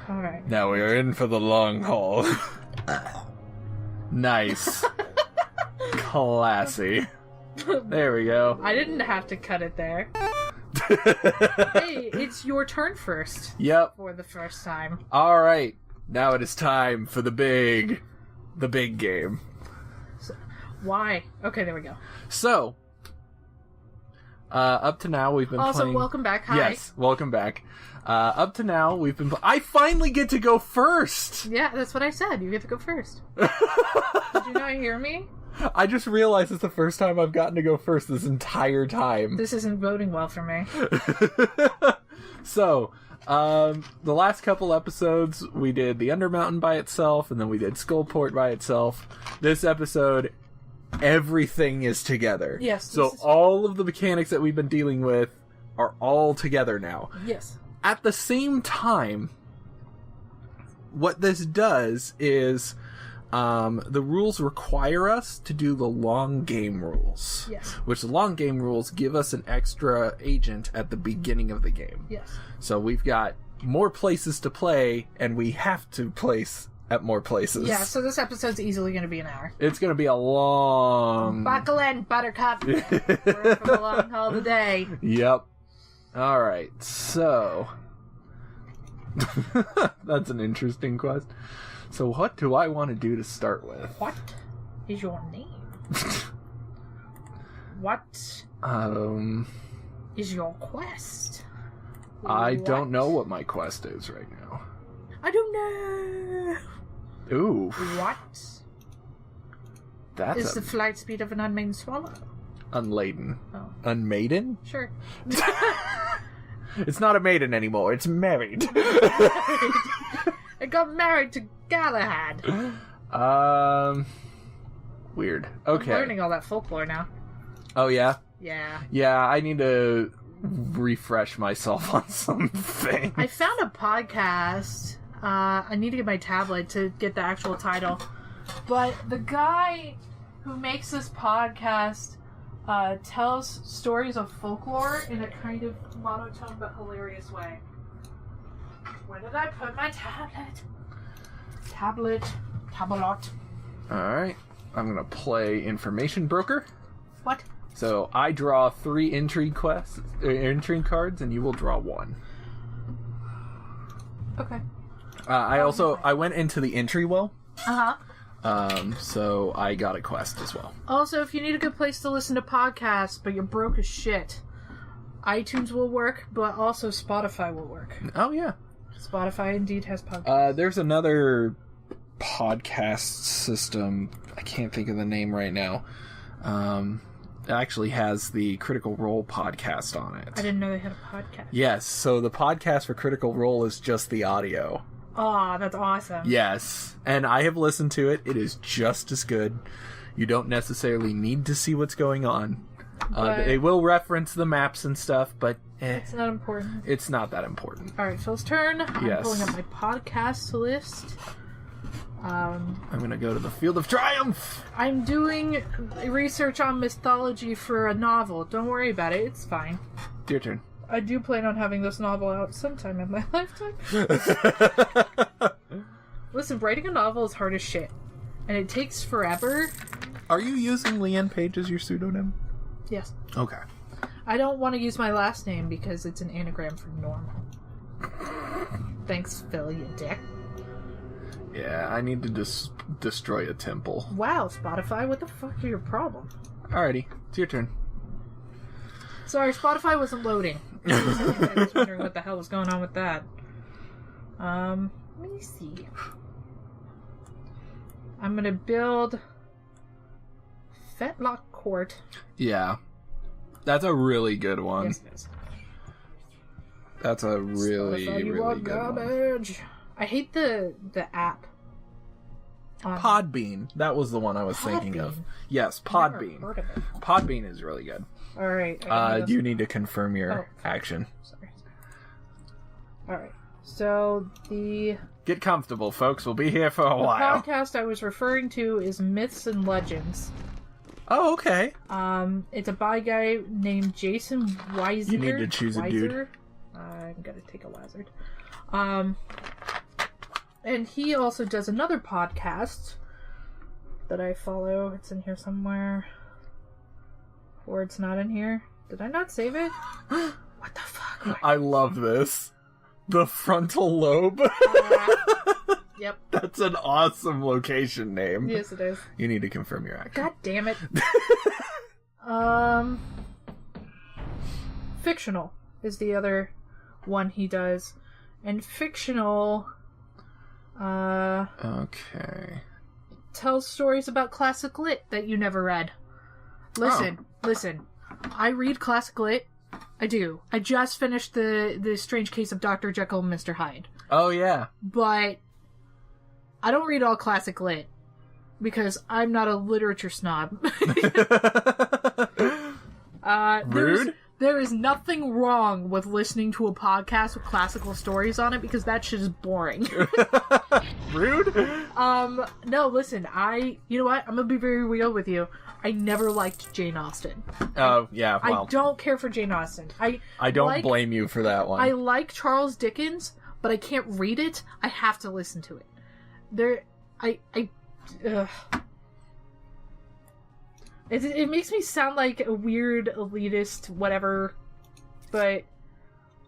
Alright. Now we are in for the long haul. Nice. Classy. There we go. I didn't have to cut it there. Hey, it's your turn first. Yep. For the first time. Alright. Now it is time for the big game. So, why? Okay, there we go. So, up to now we've been playing... Also, welcome back. Hi. Yes, welcome back. Up to now we've been... I finally get to go first! Yeah, that's what I said. You get to go first. Did you not hear me? I just realized it's the first time I've gotten to go first this entire time. This isn't boding well for me. So, the last couple episodes, we did the Undermountain by itself, and then we did Skullport by itself. This episode, everything is together. Yes. So all of the mechanics that we've been dealing with are all together now. Yes. At the same time, what this does is... the rules require us to do the long game rules. Yes. Which the long game rules give us an extra agent at the beginning of the game. Yes. So we've got more places to play, and we have to place at more places. Yeah, so this episode's easily going to be an hour. It's going to be a long... Buckle in, Buttercup. We're in for the long haul today. Yep. Alright, so... That's an interesting quest. So what do I want to do to start with? What is your name? What is your quest? I don't know what my quest is right now. I don't know. Ooh. What That's is the flight speed of an unmaiden swallow? unladen. Oh. Unmaiden? Sure. It's not a maiden anymore, it's married. I got married to Galahad. Weird. Okay. I'm learning all that folklore now. Oh, yeah? Yeah. Yeah, I need to refresh myself on something. I found a podcast. I need to get my tablet to get the actual title. But the guy who makes this podcast tells stories of folklore in a kind of monotone but hilarious way. Where did I put my tablet? Tablet. Alright. I'm gonna play Information Broker. What? So I draw 3 intrigue cards, and you will draw 1. Okay. I went into the entry well. Uh-huh. So I got a quest as well. Also, if you need a good place to listen to podcasts, but you're broke as shit, iTunes will work, but also Spotify will work. Oh, yeah. Spotify indeed has podcasts. There's another podcast system. I can't think of the name right now. It actually has the Critical Role podcast on it. I didn't know they had a podcast. Yes, so the podcast for Critical Role is just the audio. Aw, that's awesome. Yes, and I have listened to it. It is just as good. You don't necessarily need to see what's going on. They will reference the maps and stuff, but it's not important. It's not that important. Alright, Phil's turn. Yes. I'm pulling up my podcast list. I'm gonna go to the Field of Triumph! I'm doing research on mythology for a novel. Don't worry about it, it's fine. Your turn. I do plan on having this novel out sometime in my lifetime. Listen, writing a novel is hard as shit. And it takes forever. Are you using Leanne Page as your pseudonym? Yes. Okay. I don't want to use my last name because it's an anagram for normal. Thanks, Phil, you dick. Yeah, I need to destroy a temple. Wow, Spotify, what the fuck are your problem? Alrighty, it's your turn. Sorry, Spotify wasn't loading. I was wondering what the hell was going on with that. Let me see. I'm gonna build Fetlock Court. Yeah. That's a really good one. Yes, it is. That's a really, Spotify, you really are good garbage. One. I hate the app. Podbean. That was the one I was thinking of. Yes, Podbean. Podbean is really good. Alright. You need to confirm your action. Sorry. Alright. So, Get comfortable, folks. We'll be here for a while. The podcast I was referring to is Myths and Legends. Oh, okay. It's a by guy named Jason Weiser. You need to choose a dude. I'm gonna take a Lazard. And he also does another podcast that I follow. It's in here somewhere. Or it's not in here. Did I not save it? What the fuck? I love this. The frontal lobe. Yep. That's an awesome location name. Yes, it is. You need to confirm your action. God damn it. Fictional is the other one he does. And fictional okay. tells stories about classic lit that you never read. Listen. I read classic lit. I do. I just finished the Strange Case of Dr. Jekyll and Mr. Hyde. Oh, yeah. But I don't read all classic lit because I'm not a literature snob. Rude? There is nothing wrong with listening to a podcast with classical stories on it because that shit is boring. Rude? No, listen, you know what? I'm gonna be very real with you. I never liked Jane Austen. Oh, yeah, well. I don't care for Jane Austen. I don't blame you for that one. I like Charles Dickens, but I can't read it. I have to listen to it. It makes me sound like a weird elitist whatever, but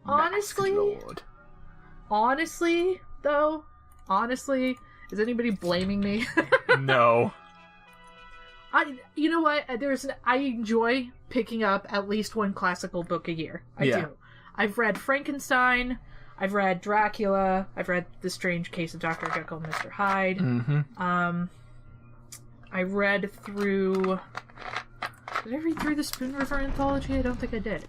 honestly, is anybody blaming me? No. You know what? I enjoy picking up at least one classical book a year. I do. I've read Frankenstein. I've read Dracula. I've read The Strange Case of Dr. Jekyll and Mr. Hyde. Mm-hmm. I read through... Did I read through the Spoon River Anthology? I don't think I did.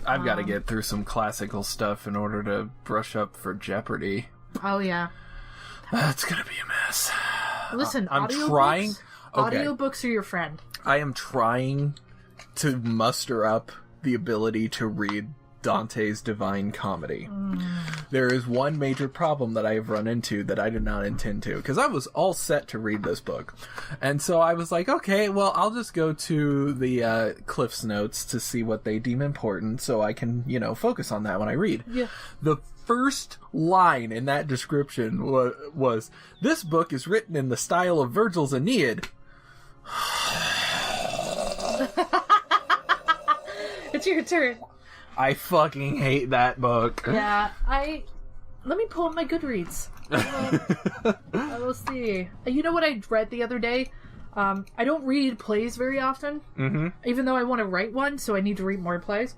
I've got to get through some classical stuff in order to brush up for Jeopardy. Oh, yeah. That's going to be a mess. Listen, I'm trying... Okay. Audiobooks are your friend. I am trying to muster up the ability to read Dante's Divine Comedy. There is one major problem that I have run into that I did not intend to, because I was all set to read this book. And so I was like, okay, well, I'll just go to the Cliff's Notes to see what they deem important so I can, focus on that when I read. Yeah. The first line in that description was, this book is written in the style of Virgil's Aeneid. It's your turn. I fucking hate that book. Yeah, let me pull up my Goodreads. I will see. You know what I read the other day? I don't read plays very often, even though I want to write one, so I need to read more plays.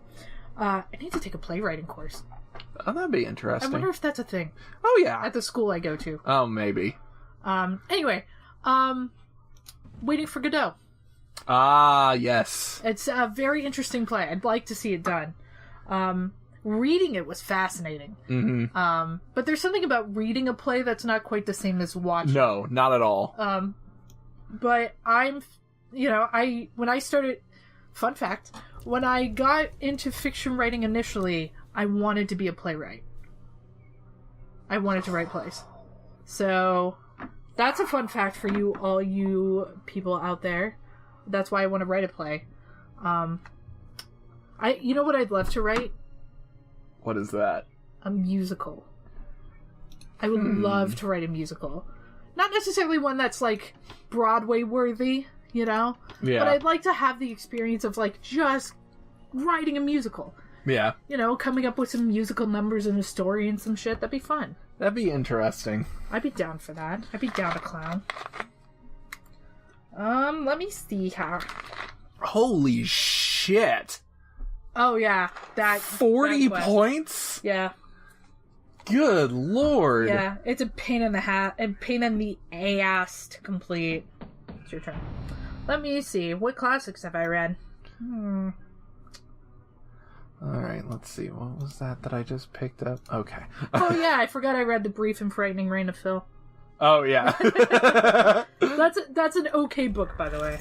I need to take a playwriting course. Oh, that'd be interesting. I wonder if that's a thing. Oh, yeah. At the school I go to. Oh, maybe. Anyway, Waiting for Godot. Ah, yes. It's a very interesting play. I'd like to see it done. Reading it was fascinating. But there's something about reading a play that's not quite the same as watching. No, not at all. But when I started, fun fact, when I got into fiction writing initially, I wanted to be a playwright. I wanted to write plays. So, that's a fun fact for you, all you people out there. That's why I want to write a play. You know what I'd love to write? What is that? A musical. I would love to write a musical. Not necessarily one that's, like, Broadway-worthy, Yeah. But I'd like to have the experience of, like, just writing a musical. Yeah. Coming up with some musical numbers and a story and some shit. That'd be fun. That'd be interesting. I'd be down for that. I'd be down to clown. Let me see here. Holy shit. Oh, yeah. 40 points? Yeah. Good lord. Yeah, it's a pain in the ass to complete. It's your turn. Let me see. What classics have I read? Alright, let's see. What was that I just picked up? Okay. Oh, yeah, I forgot I read The Brief and Frightening Reign of Phil. Oh, yeah. That's an okay book, by the way.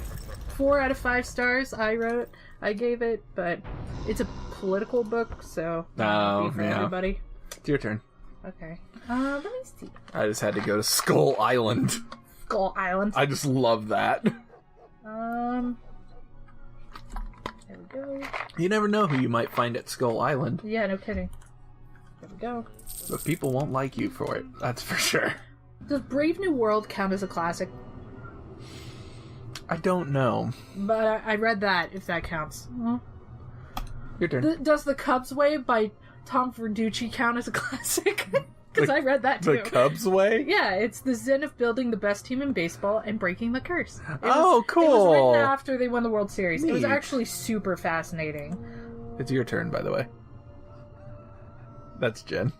4 out of 5 stars I gave it, but it's a political book, so not for everybody. It's your turn. Okay. Let me see. I just had to go to Skull Island. Skull Island. I just love that. There we go. You never know who you might find at Skull Island. Yeah, no kidding. There we go. But people won't like you for it, that's for sure. Does Brave New World count as a classic? I don't know. But I read that, if that counts. Mm-hmm. Your turn. Does The Cubs Way by Tom Verducci count as a classic? Because I read that too. The Cubs Way? Yeah, it's the zen of building the best team in baseball and breaking the curse. Cool. It was written after they won the World Series. Neat. It was actually super fascinating. It's your turn, by the way. That's Jen.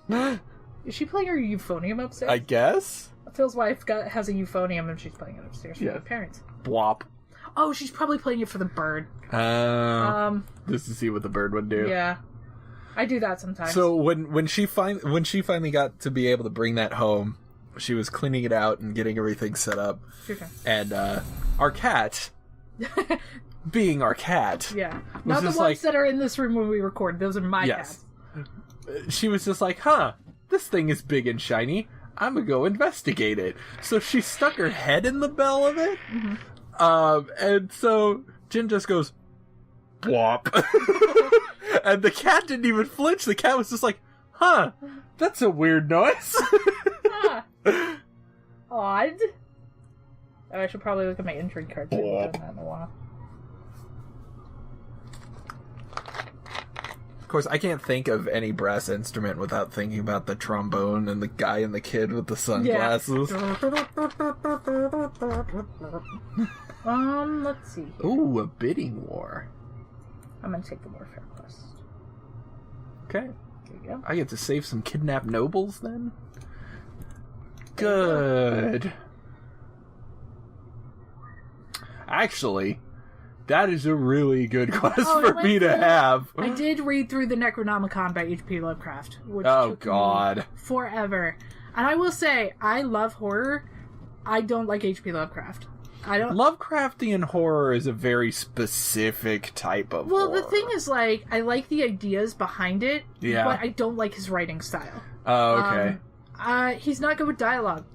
Is she playing her euphonium upstairs? I guess? Phil's wife has a euphonium and she's playing it upstairs for her parents. Blop. Oh, she's probably playing it for the bird. Just to see what the bird would do. Yeah. I do that sometimes. So when she finally got to be able to bring that home, she was cleaning it out and getting everything set up. Okay. And our cat, being our cat, not the ones that are in this room when we record. Those are my cats. She was just like, this thing is big and shiny. I'm gonna go investigate it. So she stuck her head in the bell of it. Mm-hmm. And so Jen just goes, "Blop." And the cat didn't even flinch. The cat was just like, that's a weird noise. Odd. Oh, I should probably look at my entry card too. I haven't done that in a while. Of course, I can't think of any brass instrument without thinking about the trombone and the guy and the kid with the sunglasses. Let's see. Ooh, a bidding war. I'm gonna take the warfare quest. Okay. There you go. I get to save some kidnapped nobles then? Good. Actually, that is a really good quest for me to have. I did read through the Necronomicon by H.P. Lovecraft, which took me forever. And I will say, I love horror. I don't like H.P. Lovecraft. Lovecraftian horror is a very specific type of horror. Well, the thing is, like, I like the ideas behind it, but I don't like his writing style. Oh, okay. He's not good with dialogue.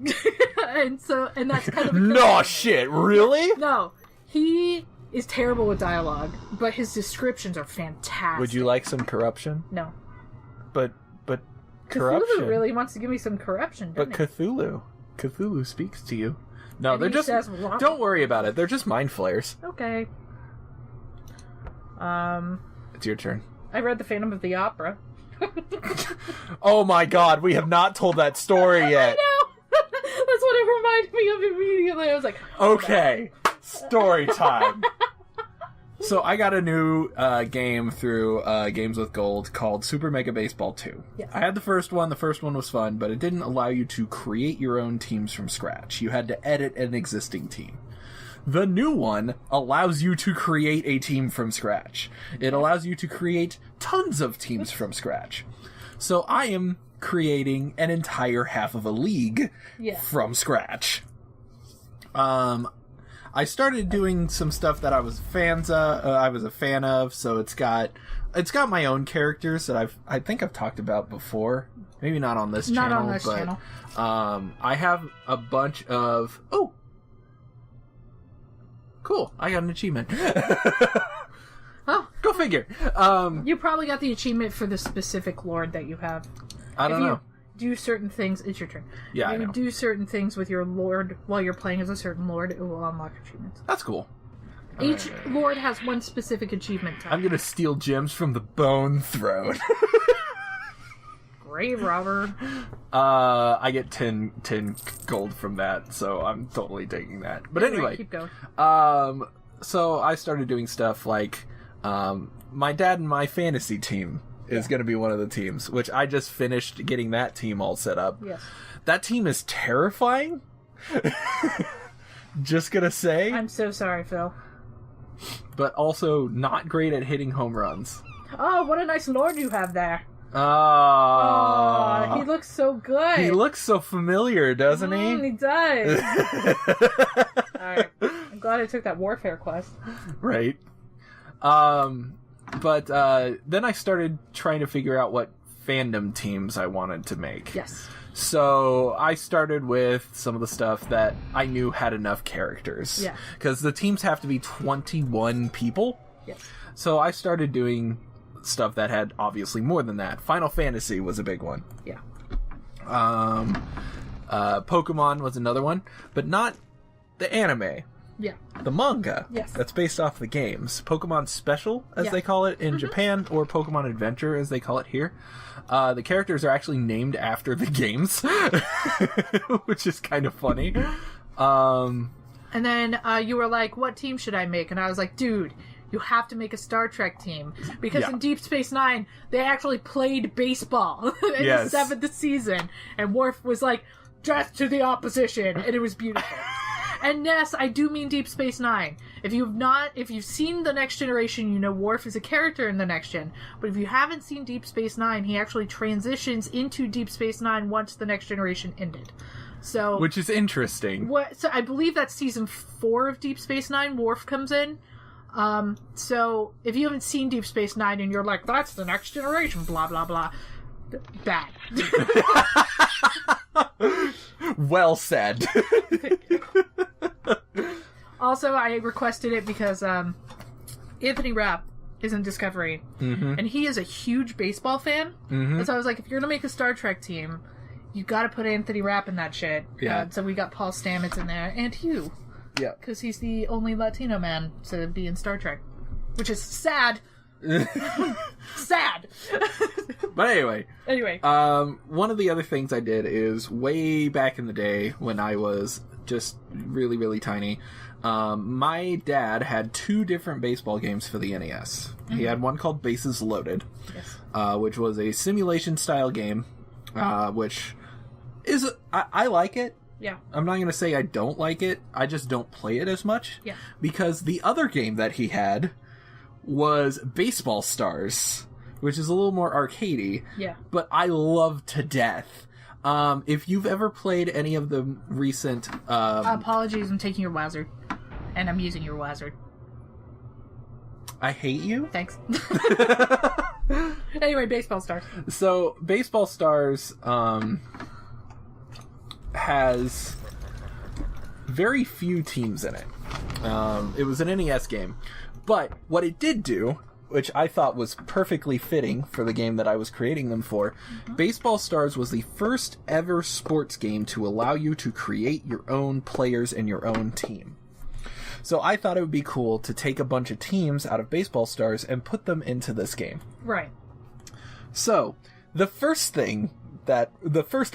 and that's kind of No shit, really? No. He is terrible with dialogue, but his descriptions are fantastic. Would you like some corruption? No. But corruption. Cthulhu really wants to give me some corruption, doesn't he? Cthulhu speaks to you. No, and they're just... Don't worry about it. They're just mind flayers. Okay. It's your turn. I read The Phantom of the Opera. Oh my god, we have not told that story yet. I know! That's what it reminded me of immediately. I was like... Okay, story time. So I got a new game through Games with Gold called Super Mega Baseball 2. Yes. I had the first one. The first one was fun, but it didn't allow you to create your own teams from scratch. You had to edit an existing team. The new one allows you to create a team from scratch. It allows you to create tons of teams from scratch. So I am creating an entire half of a league from scratch. I started doing some stuff that I was a fan of, so it's got my own characters that I think I've talked about before. Maybe not on this channel. Not on this channel. I have a bunch of cool. I got an achievement. Oh, go figure. You probably got the achievement for the specific lord that you have. I don't know. Do certain things. It's your turn. Yeah, if you do certain things with your lord while you're playing as a certain lord, it will unlock achievements. That's cool. Each lord has one specific achievement type. I'm gonna steal gems from the Bone Throne. Grave robber. I get 10 gold from that, so I'm totally taking that. But anyway, keep going. So I started doing stuff like my dad and my fantasy team is going to be one of the teams, which I just finished getting that team all set up. Yes. That team is terrifying. Just gonna say. I'm so sorry, Phil. But also not great at hitting home runs. Oh, what a nice lord you have there. Oh, he looks so good. He looks so familiar, doesn't he? He does. Alright. I'm glad I took that warfare quest. Right. But then I started trying to figure out what fandom teams I wanted to make. Yes. So I started with some of the stuff that I knew had enough characters. Yeah. Because the teams have to be 21 people. Yes. So I started doing stuff that had obviously more than that. Final Fantasy was a big one. Yeah. Pokemon was another one, but not the anime. Yeah. The manga. Yes. That's based off the games. Pokemon Special, as they call it in Japan, or Pokemon Adventure, as they call it here. The characters are actually named after the games, which is kind of funny. And then you were like, what team should I make? And I was like, dude, you have to make a Star Trek team. Because in Deep Space Nine, they actually played baseball in the 7th season. And Worf was like, death to the opposition. And it was beautiful. And yes, I do mean Deep Space Nine. If you've seen The Next Generation, you know Worf is a character in The Next Gen. But if you haven't seen Deep Space Nine, he actually transitions into Deep Space Nine once The Next Generation ended. So, which is interesting. So I believe that's season 4 of Deep Space Nine. Worf comes in. So if you haven't seen Deep Space Nine and you're like, that's The Next Generation, blah blah blah, bad. Well said. Also, I requested it because Anthony Rapp is in Discovery, and he is a huge baseball fan. And so I was like, if you're gonna make a Star Trek team, you got to put Anthony Rapp in that shit. Yeah. So we got Paul Stamets in there, and Hugh. Yeah. Because he's the only Latino man to be in Star Trek, which is sad. Sad. But anyway. One of the other things I did is way back in the day when I was just really, really tiny. My dad had 2 different baseball games for the NES. He had one called Bases Loaded, which was a simulation style game, which is I like it. Yeah. I'm not going to say I don't like it. I just don't play it as much. Yeah. Because the other game that he had was Baseball Stars, which is a little more arcadey. Yeah. But I love to death. If you've ever played any of the recent... Apologies, I'm taking your Wazard. And I'm using your Wazard. I hate you? Thanks. Anyway, Baseball Stars. So, Baseball Stars has very few teams in it. It was an NES game. But what it did do, which I thought was perfectly fitting for the game that I was creating them for, Baseball Stars was the first ever sports game to allow you to create your own players and your own team. So I thought it would be cool to take a bunch of teams out of Baseball Stars and put them into this game. Right. So, the first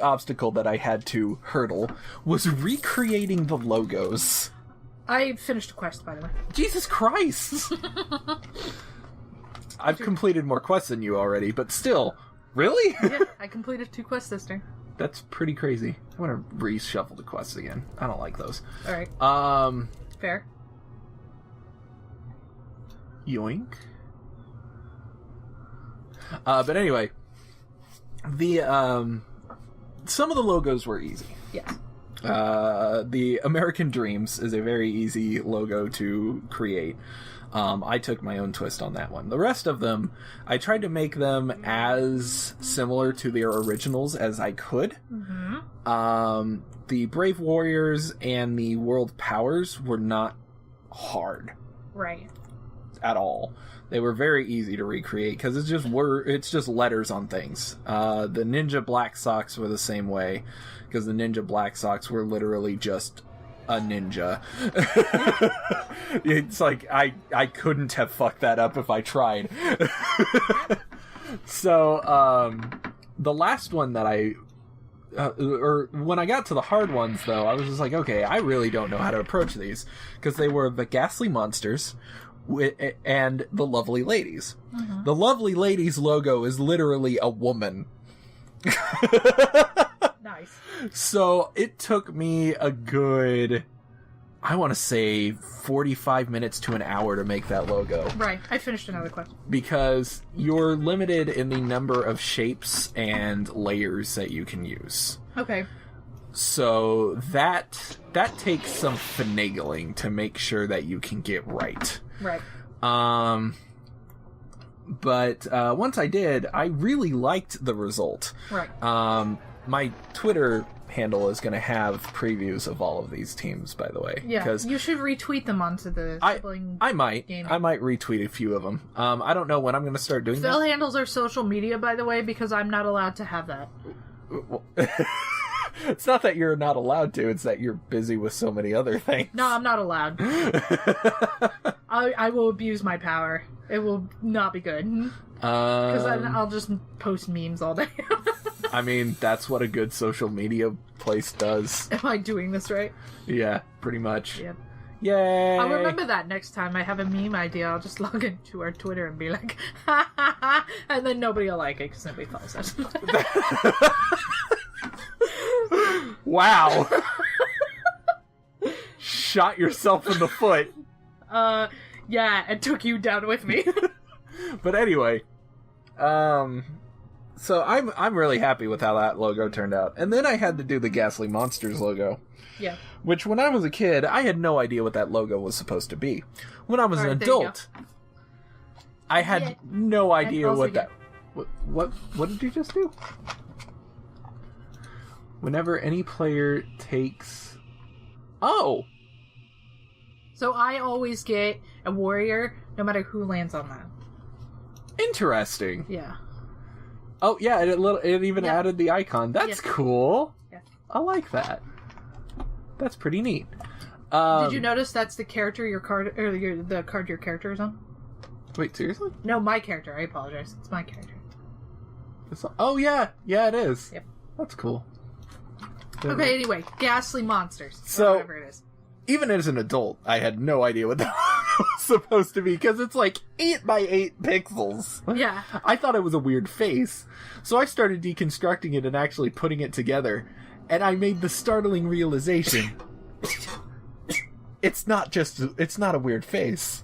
obstacle that I had to hurdle was recreating the logos. I finished a quest, by the way. Jesus Christ! I've completed more quests than you already, but still. Really? Yeah, I completed 2 quests this turn. That's pretty crazy. I want to reshuffle the quests again. I don't like those. Alright. Fair. Yoink. But anyway, some of the logos were easy. Yes. The American Dreams is a very easy logo to create. I took my own twist on that one. The rest of them, I tried to make them as similar to their originals as I could. The Brave Warriors and the World Powers were not hard. Right. At all. They were very easy to recreate because it's just letters on things. The Ninja Black Socks were the same way because the Ninja Black Socks were literally just a ninja. It's like I couldn't have fucked that up if I tried. So the last one that or when I got to the hard ones, though, I was just like, okay, I really don't know how to approach these because they were the Ghastly Monsters and the Lovely Ladies. The Lovely Ladies logo is literally a woman. Nice. So it took me a good, I want to say, 45 minutes to an hour to make that logo. Right. I finished another quest. Because you're limited in the number of shapes and layers that you can use. Okay. So that takes some finagling to make sure that you can get right. Right. But once I did, I really liked the result. Right. My Twitter handle is going to have previews of all of these teams, by the way. Yeah, you should retweet them onto the sibling I might. gaming. I might retweet a few of them. I don't know when I'm going to start doing that. Phil handles our social media, by the way, because I'm not allowed to have that. It's not that you're not allowed to, it's that you're busy with so many other things. No, I'm not allowed. I will abuse my power. It will not be good. Because I'll just post memes all day. I mean, that's what a good social media place does. Am I doing this right? Yeah, pretty much. Yep. Yay! I'll remember that next time I have a meme idea. I'll just log into our Twitter and be like, ha ha ha, and then nobody will like it because nobody follows us. Wow! Shot yourself in the foot. Yeah, and took you down with me. But anyway, so I'm really happy with how that logo turned out. And then I had to do the Ghastly Monsters logo. Yeah. Which, when I was a kid, I had no idea what that logo was supposed to be. When I was an adult, I had no idea what that... What did you just do? Whenever any player takes... Oh! So I always get a warrior, no matter who lands on that. Interesting. Yeah. Oh, yeah, it even added the icon. That's cool. Yeah. I like that. That's pretty neat. Did you notice that's the character your card, or the card your character is on? Wait, seriously? No, my character. I apologize. It's my character. Oh, yeah. Yeah, it is. Yep. That's cool. Okay, anyway. Ghastly Monsters. So, whatever it is. Even as an adult, I had no idea what that was supposed to be, because it's like 8 by 8 pixels. Yeah. I thought it was a weird face. So I started deconstructing it and actually putting it together, and I made the startling realization. It's not a weird face.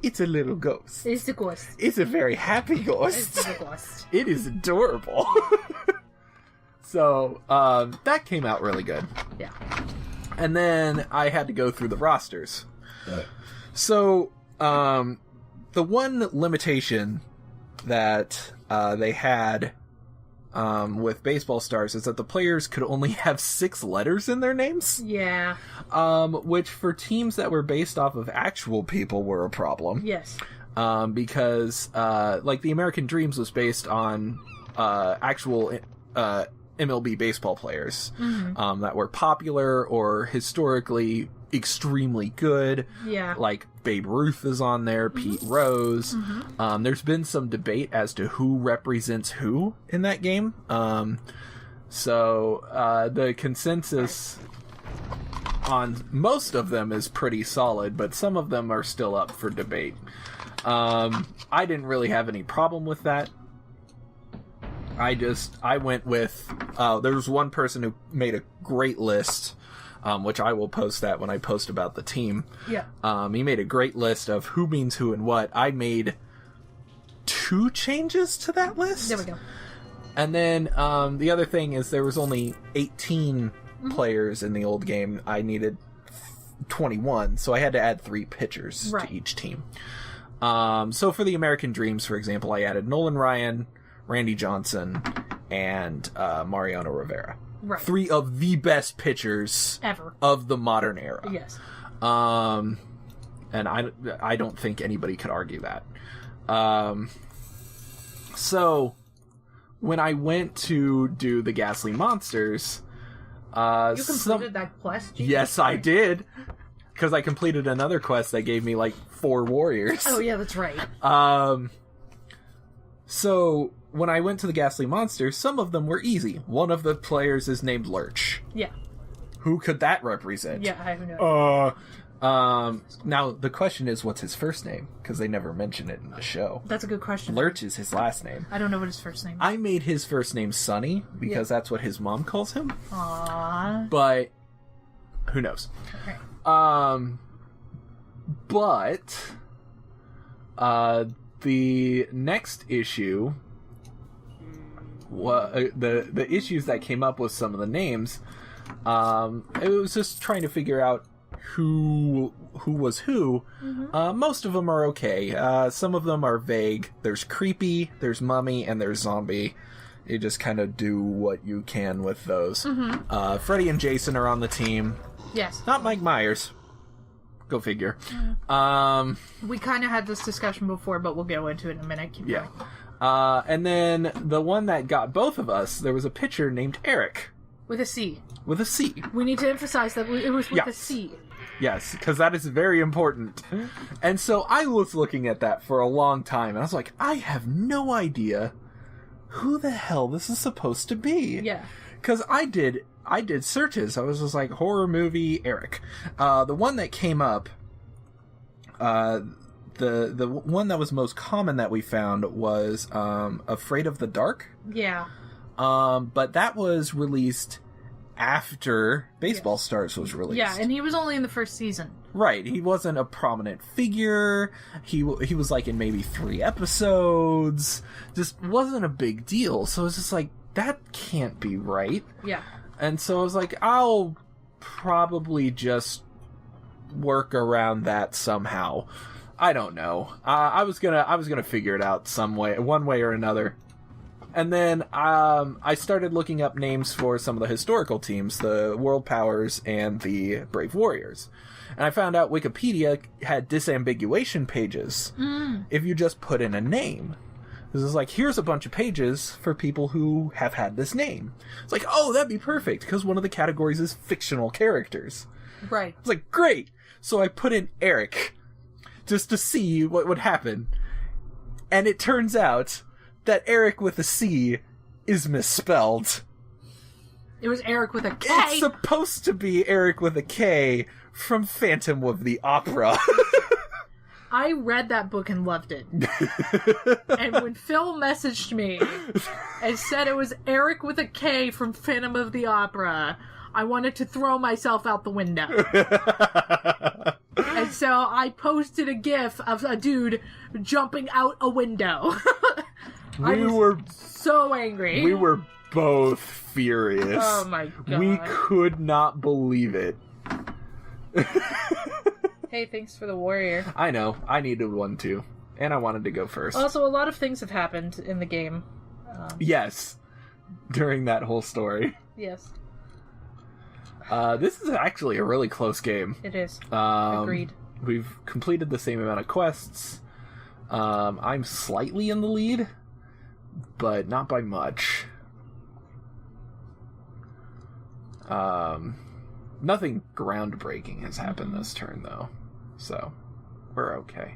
It's a little ghost. It's a ghost. It's a very happy ghost. It's a ghost. It is adorable. So, that came out really good. Yeah. And then I had to go through the rosters. So, the one limitation that they had with Baseball Stars is that the players could only have 6 letters in their names. Yeah. Which for teams that were based off of actual people were a problem. Yes. Because, like, the American Dreams was based on actual MLB baseball players that were popular or historically extremely good. Yeah. Like Babe Ruth is on there, Pete Rose. There's been some debate as to who represents who in that game. So the consensus on most of them is pretty solid, but some of them are still up for debate. I didn't really have any problem with that. I went with, there was one person who made a great list, which I will post that when I post about the team. Yeah. He made a great list of who means who and what. I made 2 changes to that list. There we go. And then, the other thing is there was only 18 players in the old game. I needed 21, so I had to add 3 pitchers to each team. So for the American Dreams, for example, I added Nolan Ryan, Randy Johnson, and Mariano Rivera. Right. 3 of the best pitchers ever of the modern era. Yes. And I don't think anybody could argue that. So when I went to do the Ghastly Monsters, you completed that quest? Yes, I did. Because I completed another quest that gave me like 4 warriors. Oh yeah, that's right. So when I went to the Ghastly Monsters, some of them were easy. One of the players is named Lurch. Yeah. Who could that represent? Yeah, I have no idea. Now, the question is, what's his first name? Because they never mention it in the show. That's a good question. Lurch is his last name. I don't know what his first name is. I made his first name Sonny, because that's what his mom calls him. Aww. But, who knows? Okay. But, the next issue, the issues that came up with some of the names, it was just trying to figure out who was who. Most of them are okay. Some of them are vague. There's creepy, there's mummy, and there's zombie. You just kind of do what you can with those. Freddy and Jason are on the team. Yes. Not Mike Myers. Go figure. We kind of had this discussion before, but we'll go into it in a minute. Keep going. And then the one that got both of us, there was a pitcher named Eric. With a C. With a C. We need to emphasize that it was with a C. Yes, because that is very important. And so I was looking at that for a long time, and I was like, I have no idea who the hell this is supposed to be. Yeah. Because I did searches. I was just like, horror movie Eric. The one that came up, the one that was most common that we found was Afraid of the Dark. Yeah. But that was released after Baseball Stars was released. Yeah, and he was only in the first season. Right, he wasn't a prominent figure. He was like in maybe 3 episodes. Just wasn't a big deal. So it's just like, that can't be right. Yeah. And so I was like, I'll probably just work around that somehow. I don't know. I was gonna figure it out some way, one way or another. And then I started looking up names for some of the historical teams, the World Powers and the Brave Warriors. And I found out Wikipedia had disambiguation pages if you just put in a name. This is like, here's a bunch of pages for people who have had this name. It's like, oh, that'd be perfect, because one of the categories is fictional characters. Right. It's like, great! So I put in Eric, just to see what would happen. And it turns out that Eric with a C is misspelled. It was Eric with a K. It's supposed to be Eric with a K from Phantom of the Opera. I read that book and loved it. And when Phil messaged me and said it was Eric with a K from Phantom of the Opera, I wanted to throw myself out the window. And so I posted a gif of a dude jumping out a window. We were so angry. We were both furious. Oh my god. We could not believe it. Hey, thanks for the warrior. I know. I needed one too. And I wanted to go first. Also, a lot of things have happened in the game. Yes. During that whole story. Yes. This is actually a really close game. It is. Agreed. We've completed the same amount of quests. I'm slightly in the lead, but not by much. Nothing groundbreaking has happened this turn, though. So, we're okay.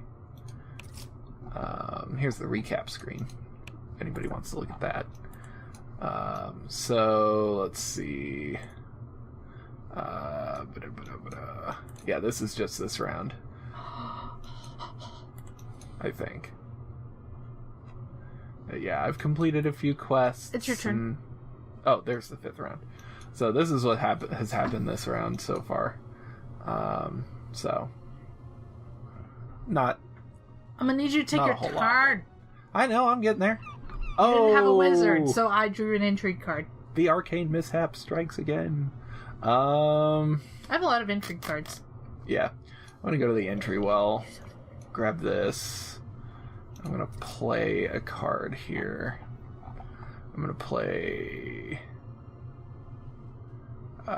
Here's the recap screen. If anybody wants to look at that. So, let's see. Yeah, this is just this round. I think. Yeah, I've completed a few quests. It's your turn. Oh, there's the 5th round. So this is what has happened this round so far. So not. I'm gonna need you to take your card. I know, I'm getting there. I didn't have a wizard, so I drew an intrigue card. The arcane mishap strikes again. I have a lot of intrigue cards. Yeah, I'm gonna go to the entry well. Grab this. I'm gonna play a card here. I'm gonna play. I'm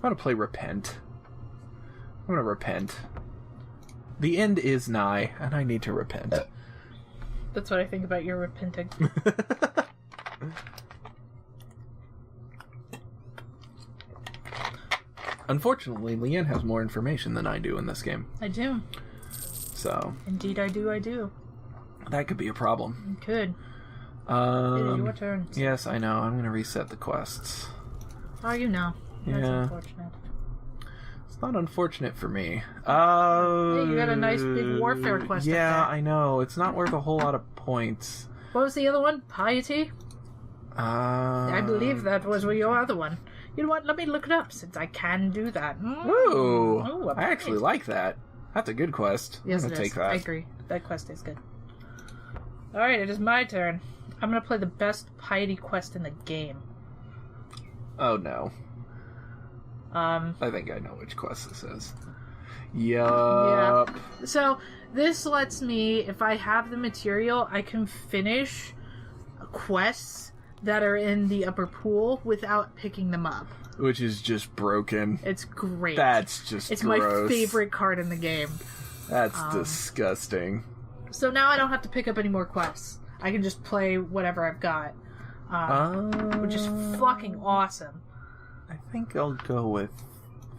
gonna play Repent. I'm gonna repent. The end is nigh, and I need to repent. That's what I think about your repenting. Unfortunately, Leanne has more information than I do in this game. I do. So. Indeed, I do. That could be a problem. It could. It is your turn. Yes, I know. I'm going to reset the quests. Oh, you know. That's unfortunate. It's not unfortunate for me. Hey, you got a nice big warfare quest. Yeah, I know. It's not worth a whole lot of points. What was the other one? Piety? I believe that was your other one. You know what? Let me look it up, since I can do that. Ooh, I actually like that. That's a good quest. Yes, I'm gonna take that. I agree. That quest is good. Alright, it is my turn. I'm gonna play the best piety quest in the game. Oh, no. I think I know which quest this is. Yup. Yeah. So, this lets me, if I have the material, I can finish quests that are in the upper pool without picking them up. Which is just broken. It's great. That's just It's gross. my favorite card in the game. That's disgusting. So now I don't have to pick up any more quests. I can just play whatever I've got. Which is fucking awesome. I think I'll go with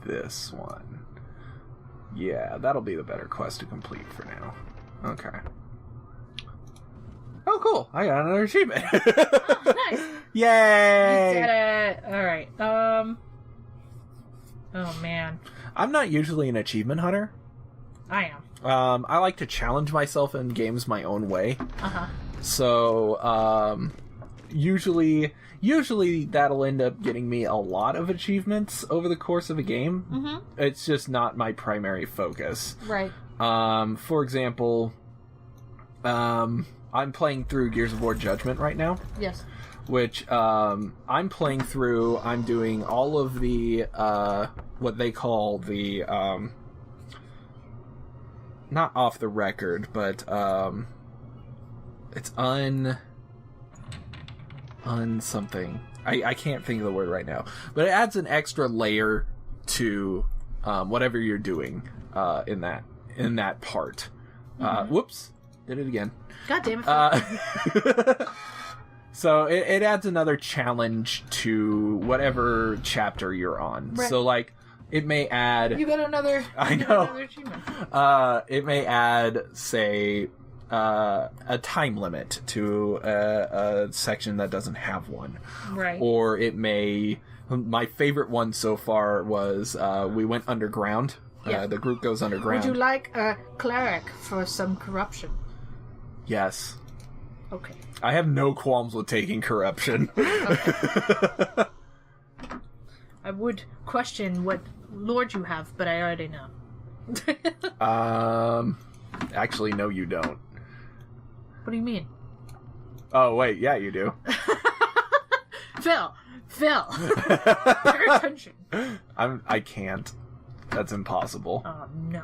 this one. Yeah, that'll be the better quest to complete for now. Okay. Oh, cool. I got another achievement. Oh, nice. Yay! You did it. Alright. Oh, man. I'm not usually an achievement hunter. I am. I like to challenge myself in games my own way. Uh-huh. So, usually that'll end up getting me a lot of achievements over the course of a game. Mm-hmm. It's just not my primary focus. Right. For example, I'm playing through Gears of War Judgment right now. Yes. Which, I'm playing through, I'm doing all of the, what they call the, not off the record, but, it's something. I can't think of the word right now. But it adds an extra layer to, whatever you're doing, in that part. Whoops. Did it again. God damn it. So it adds another challenge to whatever chapter you're on. Right. So, like, it may add... You got another... I know. Another achievement. It may add, say, a time limit to a section that doesn't have one. Right. Or it may... My favorite one so far was we went underground. Yeah. The group goes underground. Would you like a cleric for some corruption? Yes. Okay. I have no qualms with taking corruption. Okay. I would question what lord you have, but I already know. Actually, no, you don't. What do you mean? Oh, wait, yeah, you do. Phil! Pay attention. I can't. That's impossible. Oh, no.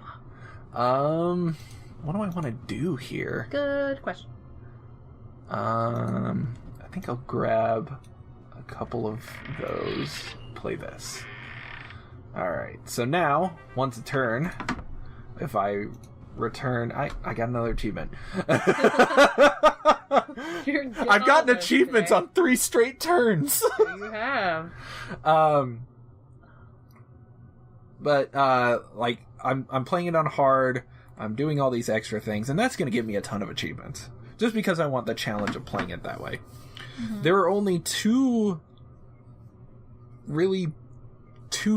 What do I want to do here? Good question. I think I'll grab a couple of those. Play this. Alright, so now, once a turn, if I return... I got another achievement. I've gotten achievements today. on 3 straight turns. You have. But, like, I'm playing it on hard, I'm doing all these extra things, and that's going to give me a ton of achievements. Just because I want the challenge of playing it that way. Mm-hmm. There are only two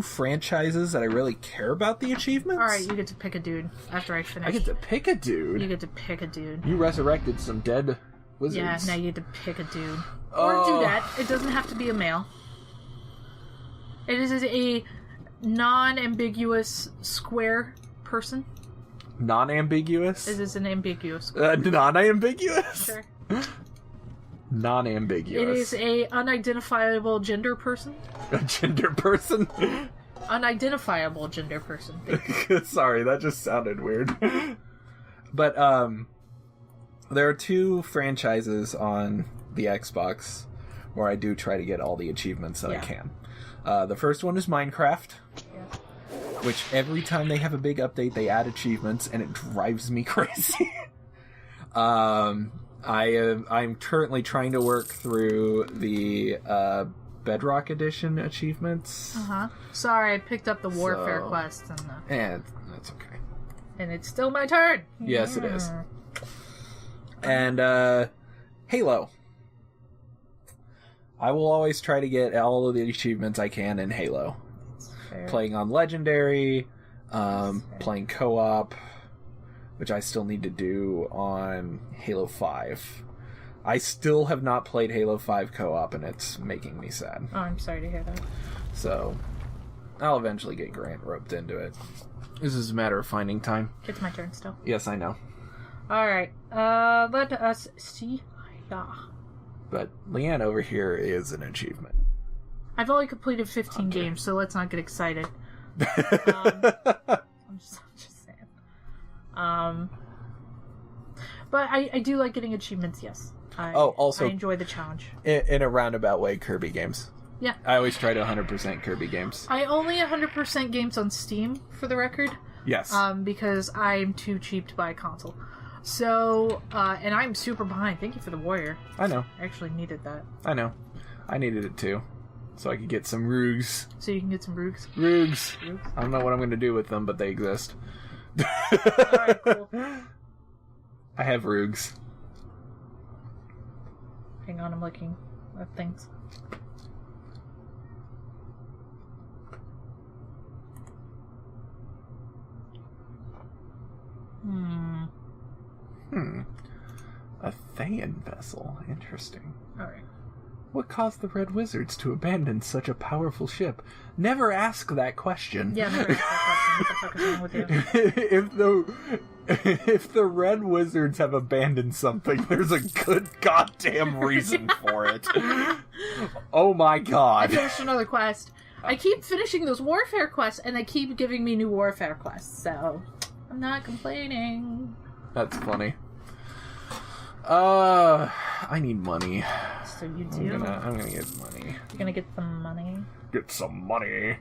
franchises that I really care about the achievements. Alright, you get to pick a dude after I finish. I get to pick a dude? You get to pick a dude. You resurrected some dead wizards. Yeah, now you get to pick a dude. Or do that. It doesn't have to be a male. It is a non-ambiguous square person. Non-ambiguous? It is an ambiguous. Non-ambiguous? Sure. Non-ambiguous. It is a unidentifiable gender person. A gender person? Unidentifiable gender person. Sorry, that just sounded weird. But, there are 2 franchises on the Xbox where I do try to get all the achievements that I can. The first one is Minecraft. Yeah. Which every time they have a big update, they add achievements, and it drives me crazy. I'm currently trying to work through the Bedrock Edition achievements. Uh-huh. Sorry, I picked up the Warfare quest. And that's okay. And it's still my turn! Yes, it is. And, Halo. I will always try to get all of the achievements I can in Halo. Playing on Legendary, playing co-op, which I still need to do on Halo 5. I still have not played Halo 5 co-op, and it's making me sad. Oh, I'm sorry to hear that. So, I'll eventually get Grant roped into it. This is a matter of finding time. It's my turn still. Yes, I know. Alright, let us see. Yeah. But Leanne over here is an achievement. I've only completed 15 games, so let's not get excited. I'm just saying. But I do like getting achievements, yes. Also, I enjoy the challenge. In a roundabout way, Kirby games. Yeah. I always try to 100% Kirby games. I only 100% games on Steam, for the record. Yes. Because I'm too cheap to buy a console. So, and I'm super behind. Thank you for the warrior. I know. I actually needed that. I know. I needed it too. So I could get some Roogs. So you can get some Roogs? Roogs. I don't know what I'm going to do with them, but they exist. Alright, cool. I have Roogs. Hang on, I'm looking at things. A Thayan vessel. Interesting. Alright. What caused the Red Wizards to abandon such a powerful ship? Never ask that question. Yeah, never ask that question. What the fuck is wrong with you? If the Red Wizards have abandoned something, there's a good goddamn reason for it. Oh my I god. finished another quest. I keep finishing those warfare quests, and they keep giving me new warfare quests, so I'm not complaining. That's funny. I need money. So you do? I'm gonna get money. You're gonna get some money? Get some money.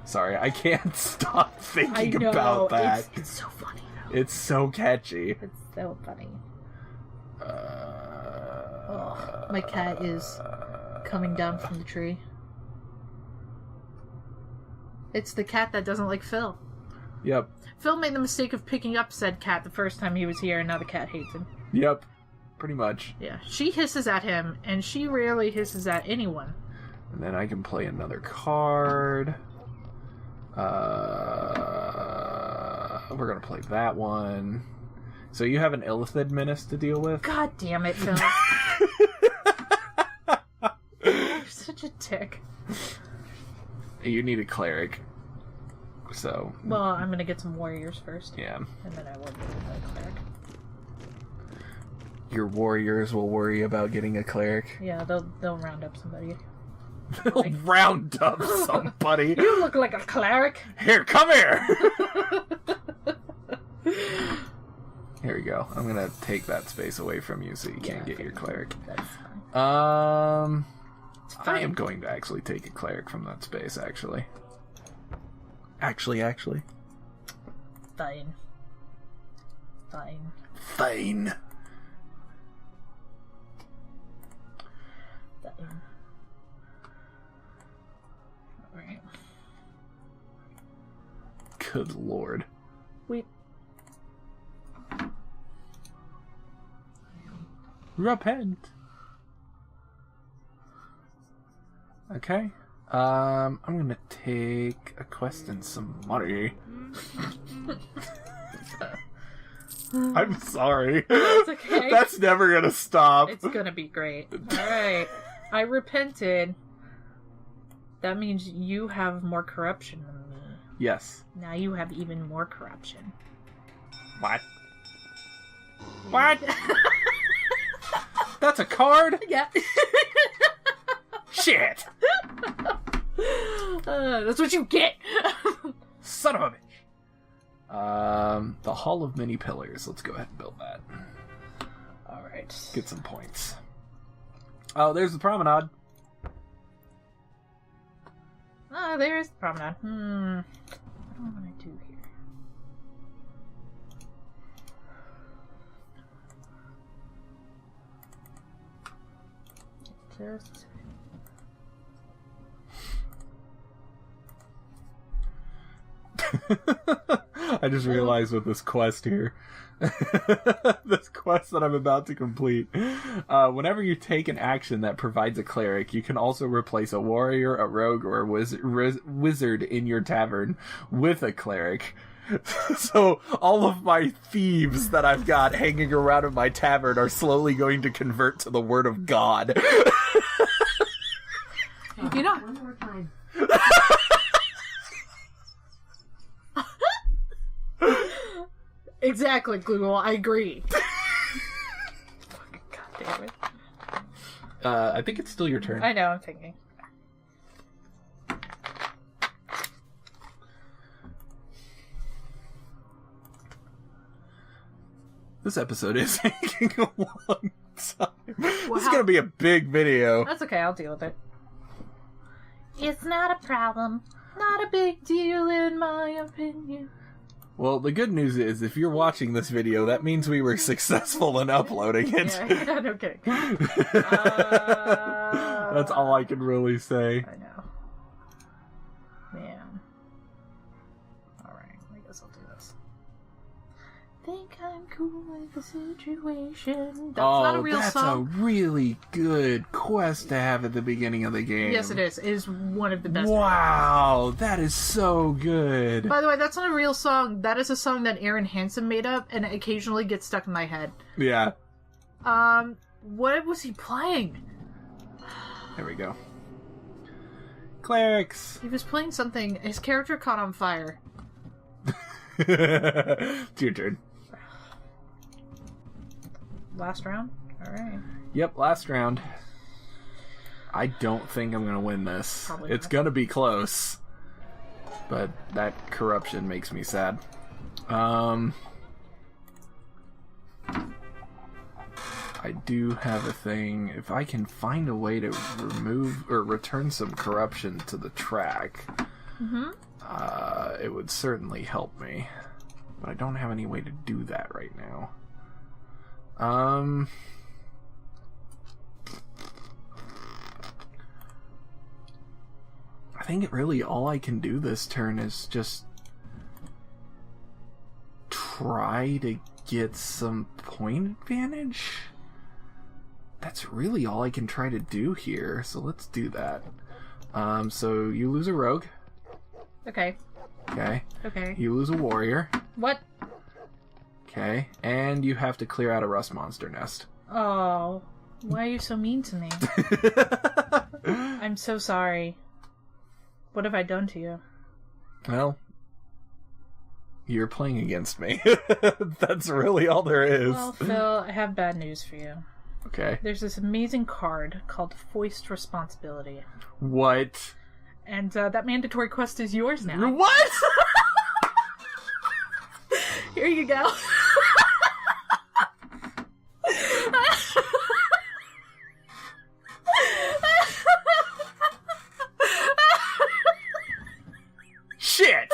Sorry, I can't stop thinking about that. It's so funny, though. It's so catchy. It's so funny. My cat is coming down from the tree. It's the cat that doesn't like Phil. Yep. Phil made the mistake of picking up said cat the first time he was here, and now the cat hates him. Yep. Pretty much. Yeah. She hisses at him, and she rarely hisses at anyone. And then I can play another card. We're gonna play that one. So you have an Illithid Menace to deal with? God damn it, Phil. You're such a dick. You need a cleric. So... Well, I'm gonna get some warriors first. Yeah. And then I will do a cleric. Your warriors will worry about getting a cleric. Yeah, they'll round up somebody. They'll round up somebody. You look like a cleric. Here, come here! Here we go. I'm gonna take that space away from you so you can't get your cleric. That's fine. I am going to actually take a cleric from that space, actually. Actually. Fine. Fine. Alright. Good lord. Wait. Repent. Okay. I'm gonna take a quest and some money. I'm sorry. That's okay. That's never gonna stop. It's gonna be great. Alright. I repented. That means you have more corruption than me. Yes. Now you have even more corruption. What? What? That's a card? Yeah. Shit! That's what you get! Son of a bitch. The Hall of Many Pillars. Let's go ahead and build that. Alright. Get some points. Oh, there's the promenade. Ah, there's the promenade. What do I want to do here? Just... I just realized with this quest here. This quest that I'm about to complete. Whenever you take an action that provides a cleric, you can also replace a warrior, a rogue, or a wizard in your tavern with a cleric. So all of my thieves that I've got hanging around in my tavern are slowly going to convert to the word of God. You know, one more time. Exactly, Google. I agree. God damn it. I think it's still your turn. I know, I'm thinking. This episode is taking a long time. This is gonna be a big video. That's okay, I'll deal with it. It's not a problem. Not a big deal in my opinion. Well, the good news is, if you're watching this video, that means we were successful in uploading it. Yeah, no kidding. That's all I can really say. I know. Man. Alright, I guess I'll do this. Think I'm cool with the situation. That's not a real song. That's a really good quest to have at the beginning of the game. Yes, it is. It is one of the best. Wow, that is so good. By the way, that's not a real song. That is a song that Aaron Hansen made up, and it occasionally gets stuck in my head. Yeah. What was he playing? There we go. Clerics. He was playing something. His character caught on fire. It's your turn. Last round? Alright. Yep, last round. I don't think I'm gonna win this. Probably it's not. gonna be close. But that corruption makes me sad. I do have a thing. If I can find a way to remove or return some corruption to the track, it would certainly help me. But I don't have any way to do that right now. I think really all I can do this turn is just try to get some point advantage. That's really all I can try to do here, so let's do that. So you lose a rogue. Okay. Okay. Okay. You lose a warrior. What? Okay. And you have to clear out a rust monster nest. Oh. Why are you so mean to me? I'm so sorry. What have I done to you? Well, you're playing against me. That's really all there is. Well, Phil, I have bad news for you. Okay. There's this amazing card called Foist Responsibility. What? And that mandatory quest is yours now. What? Here you go. Shit!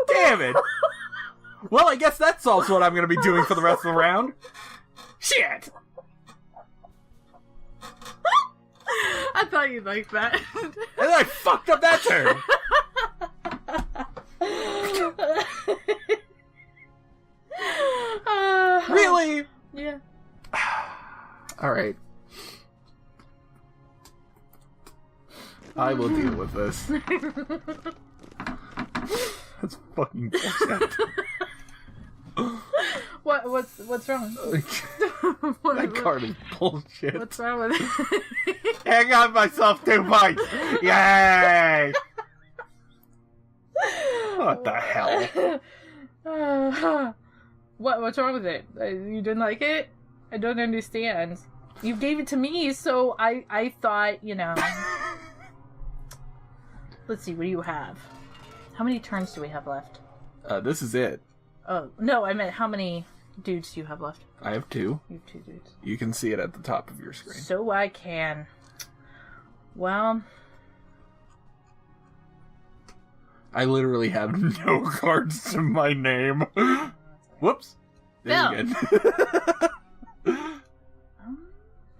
Damn it! Well, I guess that solves what I'm going to be doing for the rest of the round. Shit! I thought you'd like that. And then I fucked up that turn! Really? Yeah. Alright. I will deal with this. That's fucking bullshit. What's wrong? That card is bullshit. What's wrong with it? I got myself 2 points! Yay! What the hell? What's wrong with it? You didn't like it? I don't understand. You gave it to me, so I thought, you know. Let's see, what do you have? How many turns do we have left? This is it. Oh, no, I meant how many dudes do you have left? I have 2. You have 2 dudes. You can see it at the top of your screen. So I can. Well... I literally have no cards to my name. Whoops. There you go.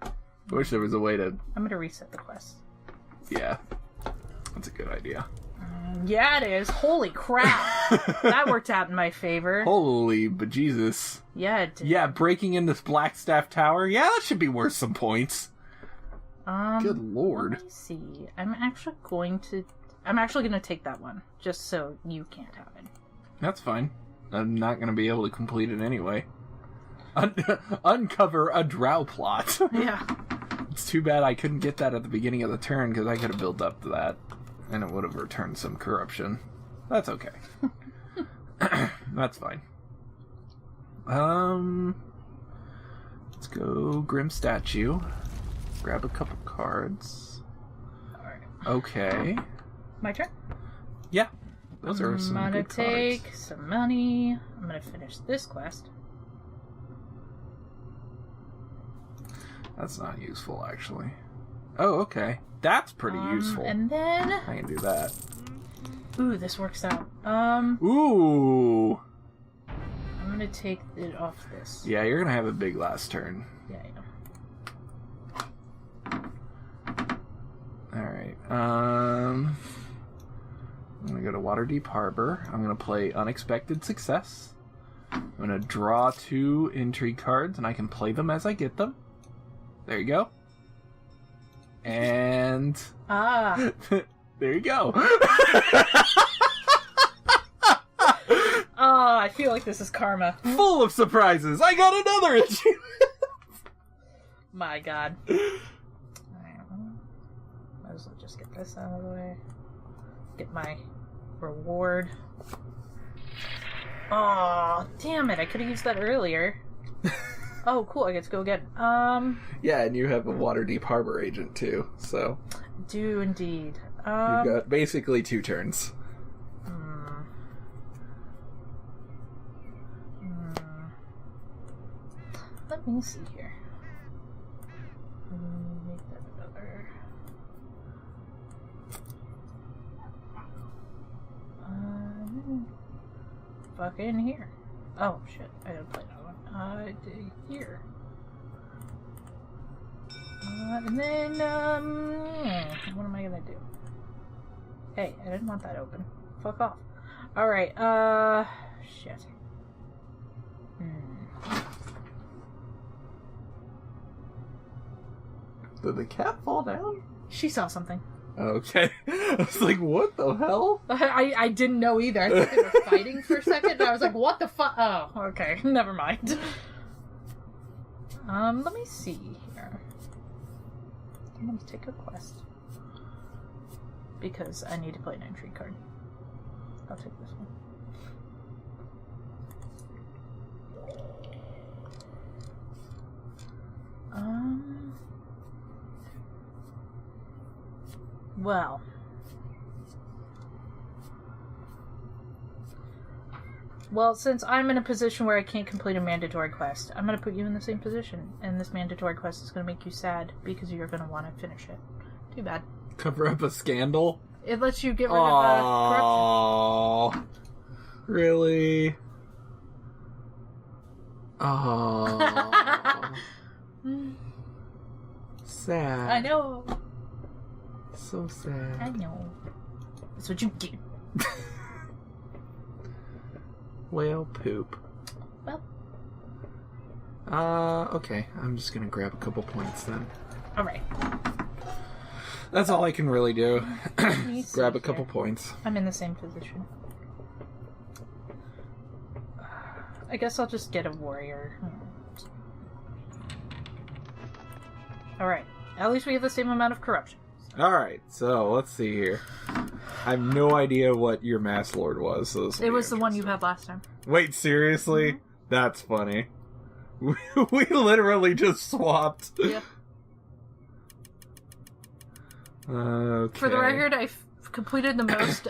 I wish there was a way to... I'm gonna reset the quest. Yeah. That's a good idea. Yeah, it is. Holy crap. That worked out in my favor. Holy bejesus. Yeah, it did. Yeah, breaking into this Blackstaff Tower. Yeah, that should be worth some points. Good lord. Let me see. I'm actually gonna take that one, just so you can't have it. That's fine. I'm not going to be able to complete it anyway. Uncover a drow plot. Yeah. It's too bad I couldn't get that at the beginning of the turn, because I could have built up to that, and it would have returned some corruption. That's okay. That's fine. Let's go Grim Statue. Grab a couple cards. Alright. Okay. My turn? Yeah. Those are some I'm gonna good take cards. some money. I'm gonna finish this quest. That's not useful, actually. Oh, okay. That's pretty useful. And then... I can do that. Ooh, this works out. Ooh! I'm gonna take it off this. Yeah, you're gonna have a big last turn. Yeah, yeah. Alright, I'm gonna go to Waterdeep Harbor. I'm gonna play Unexpected Success. I'm gonna draw 2 intrigue cards, and I can play them as I get them. There you go. And... Ah! there you go. Oh, I feel like this is karma. Full of surprises! I got another achievement! My god. Might as well just get this out of the way. Get my reward. Oh, damn it. I could have used that earlier. Oh, cool. I get to go again. Yeah, and you have a Waterdeep Harbor agent, too, so... Do indeed. You've got basically 2 turns. Let me see here. Make that another. Fucking here. Oh shit! I didn't play that one. Here. And then what am I gonna do? Hey, I didn't want that open. Fuck off. All right. Shit. Did the cat fall down? She saw something. Okay. I was like, what the hell? I didn't know either. I thought they were fighting for a second, and I was like, what the fuck? Oh, okay. Never mind. Let me see here. I'm gonna take a quest. Because I need to play an entry card. I'll take this one. Well. Well, since I'm in a position where I can't complete a mandatory quest, I'm going to put you in the same position. And this mandatory quest is going to make you sad because you're going to want to finish it. Too bad. Cover up a scandal? It lets you get rid of corruption. Really? Oh. Sad. I know. So sad. I know. That's what you get. Well, poop. Well. Okay. I'm just gonna grab a couple points then. Alright. That's all I can really do. Grab a couple points. I'm in the same position. I guess I'll just get a warrior. Alright. At least we have the same amount of corruption. Alright, so let's see here. I have no idea what your Mass Lord was. So it was the one you had last time. Wait, seriously? Mm-hmm. That's funny. We literally just swapped. Yeah. Okay. For the record, I've completed the most,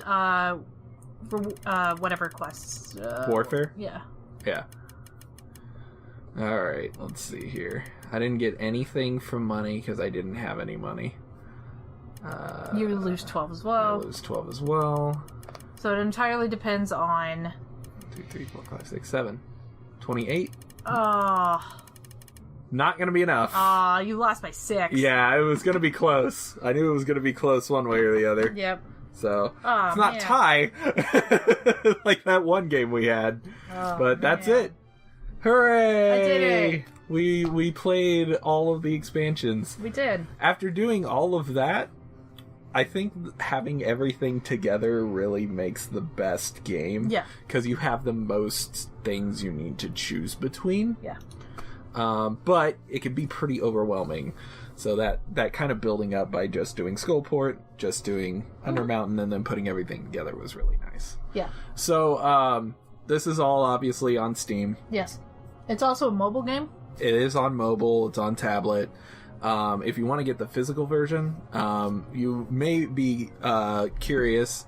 whatever quests. Warfare? Yeah. Yeah. Alright, let's see here. I didn't get anything from money because I didn't have any money. You lose 12 as well. I lose 12 as well. So it entirely depends on... 2, 3, 4, 5, 6, 7. 28. Oh. Not gonna be enough. You lost by 6. Yeah, it was gonna be close. I knew it was gonna be close one way or the other. Yep. So, it's not man. tie like that one game we had. But that's man. it. Hooray! I did it. We played all of the expansions. We did. After doing all of that, I think having everything together really makes the best game. Yeah. Because you have the most things you need to choose between. Yeah. But it can be pretty overwhelming. So that kind of building up by just doing Skullport, just doing Undermountain, and then putting everything together was really nice. Yeah. So, this is all obviously on Steam. Yes. It's also a mobile game. It is on mobile. It's on tablet. If you want to get the physical version, you may be curious.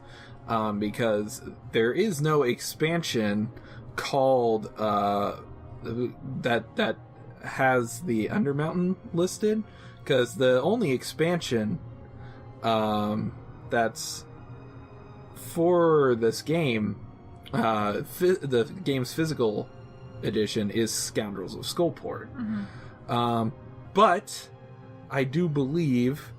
because there is no expansion called that has the Undermountain listed, because the only expansion that's for this game, the game's physical edition, is Scoundrels of Skullport. But I do believe,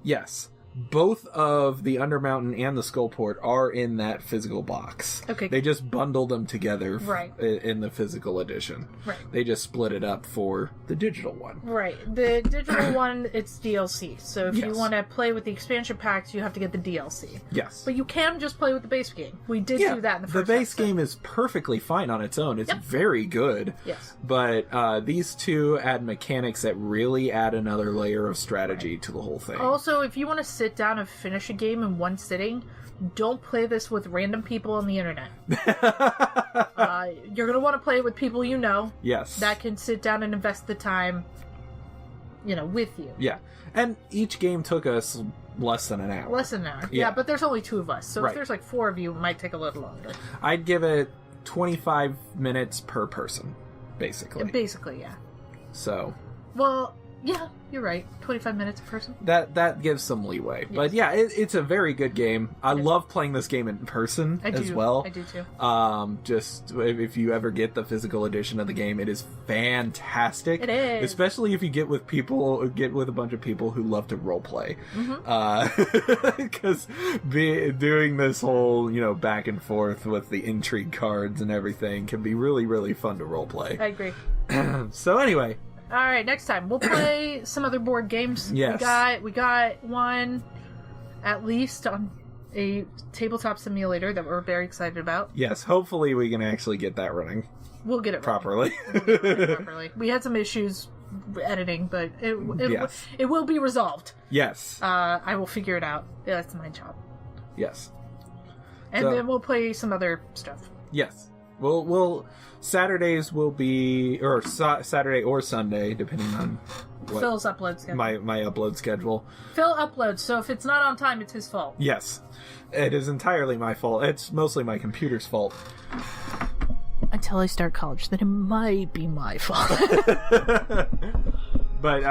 yes, both of the Undermountain and the Skullport are in that physical box. Okay. They just bundled them together Right. in the physical edition. Right. They just split it up for the digital one. Right. The digital one, it's DLC. So if you Yes. want to play with the expansion packs, you have to get the DLC. Yes. But you can just play with the base game. We did do that in the first base episode. game is perfectly fine on its own. It's very good. Yes. But these two add mechanics that really add another layer of strategy to the whole thing. Also, if you want to sit down and finish a game in one sitting, don't play this with random people on the internet. You're going to want to play it with people you know. Yes. That can sit down and invest the time, with you. Yeah. And each game took us less than an hour. Less than an hour. Yeah. Yeah, but there's only 2 of us. So Right. if there's like 4 of you, it might take a little longer. I'd give it 25 minutes per person, basically. Basically, yeah. So Well, yeah, you're right. 25 minutes a person. that gives some leeway. But yeah, it's a very good game. I love playing this game in person as well. I do too. Just if you ever get the physical edition of the game, it is fantastic. It is. Especially if you get with a bunch of people who love to role play. Because doing this whole, back and forth with the intrigue cards and everything can be really, really fun to role play. I agree. So anyway, All right, next time we'll play some other board games. Yes. We got one at least on a tabletop simulator that we're very excited about. yes, hopefully we can actually get that running We'll get it properly. properly. We had some issues editing, but Yes. it will be resolved. Yes. I will figure it out. Yeah, that's my job. Yes. And So- then we'll play some other stuff. Yes. We'll Saturdays will be, or Saturday or Sunday, depending on what Phil's upload schedule. my upload schedule. Phil uploads, so if it's not on time, it's his fault. Yes. It is entirely my fault. It's mostly my computer's fault. Until I start college, then it might be my fault. But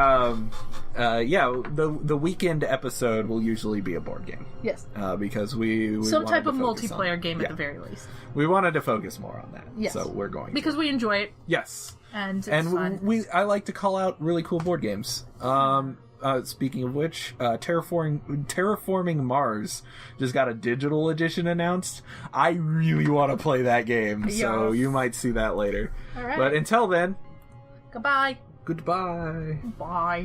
yeah, the weekend episode will usually be a board game. Yes. Because we Some wanted type to of focus multiplayer on, game yeah, at the very least. we wanted to focus more on that. Yes. So we're going Because we enjoy it, yes. and it's fun. I like to call out really cool board games. Speaking of which, Terraforming Mars just got a digital edition announced. I really want to play that game, so Yes. you might see that later. All right. But until then, Goodbye. goodbye. Bye.